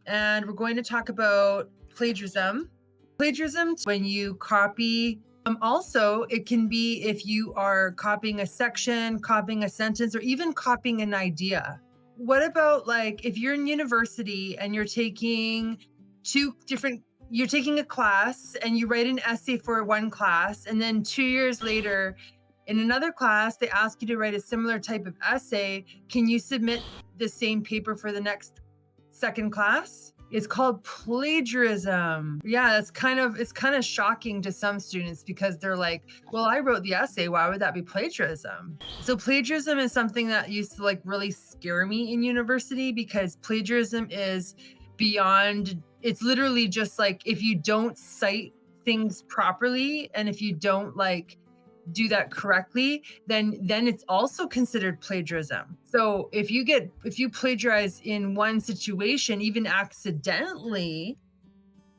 and we're going to talk about plagiarism. Plagiarism, when you copy. Also, it can be if you are copying a section, copying a sentence, or even copying an idea. What about like if you're in university and you're taking a class and you write an essay for one class, and then 2 years later, in another class, they ask you to write a similar type of essay. Can you submit the same paper for the next second class? It's called plagiarism. Yeah, it's kind of shocking to some students because they're like, "Well, I wrote the essay. Why would that be plagiarism?" So plagiarism is something that used to like really scare me in university because plagiarism is beyond it's literally just like if you don't cite things properly and if you don't like do that correctly, then it's also considered plagiarism. So if you plagiarize in one situation, even accidentally,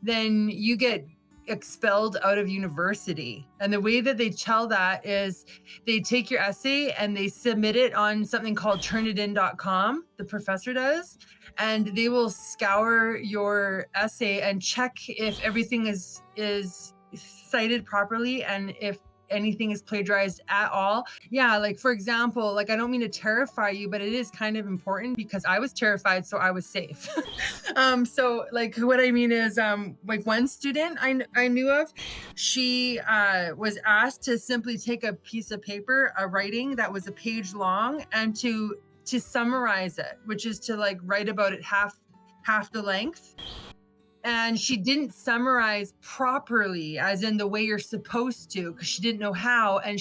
then you get expelled out of university. And the way that they tell that is they take your essay and they submit it on something called turnitin.com, the professor does, and they will scour your essay and check if everything is cited properly and if anything is plagiarized at all. Yeah, like for example, like I don't mean to terrify you, but it is kind of important because I was terrified, so I was safe. So like what I mean is like one student I knew of, she was asked to simply take a piece of paper, a writing that was a page long, and to summarize it, which is to like write about it half the length. And she didn't summarize properly, as in the way you're supposed to, because she didn't know how. And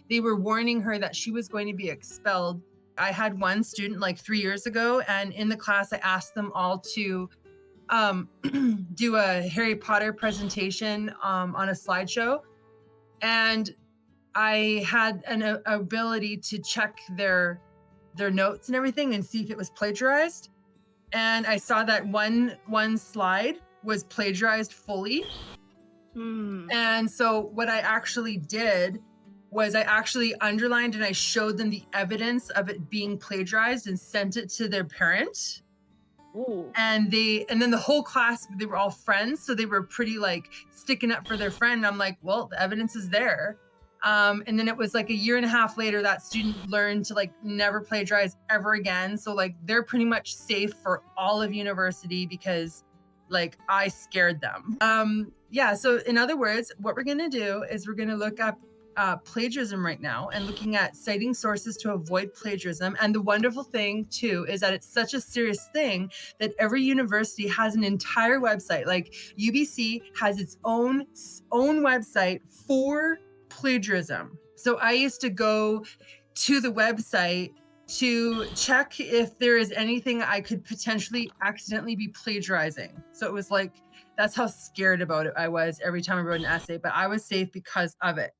they were warning her that she was going to be expelled. I had one student like 3 years ago, and in the class, I asked them all to do a Harry Potter presentation on a slideshow. And I had an ability to check their notes and everything and see if it was plagiarized. And I saw that one slide was plagiarized fully. Hmm. And so what I actually did was I actually underlined and I showed them the evidence of it being plagiarized and sent it to their parent. Ooh. And then the whole class, they were all friends, so they were pretty like sticking up for their friend. And I'm like, well, the evidence is there. And then it was like a year and a half later that student learned to like never plagiarize ever again. So like they're pretty much safe for all of university because like I scared them. Yeah. So in other words, what we're gonna do is we're gonna look up plagiarism right now and looking at citing sources to avoid plagiarism. And the wonderful thing too is that it's such a serious thing that every university has an entire website. Like UBC has its own website for plagiarism. So I used to go to the website to check if there is anything I could potentially accidentally be plagiarizing. So it was like, that's how scared about it I was every time I wrote an essay, but I was safe because of it.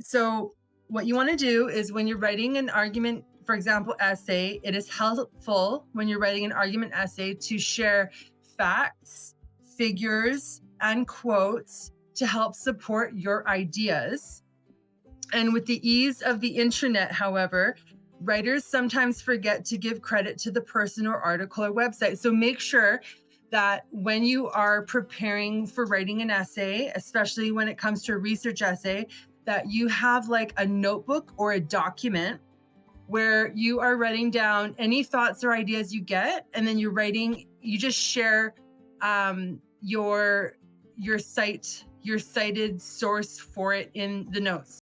So what you want to do is when you're writing an argument, for example, essay, it is helpful when you're writing an argument essay to share facts, figures, and quotes to help support your ideas. And with the ease of the internet, however, writers sometimes forget to give credit to the person or article or website. So make sure that when you are preparing for writing an essay, especially when it comes to a research essay, that you have like a notebook or a document where you are writing down any thoughts or ideas you get, and then you just share your cited source for it in the notes.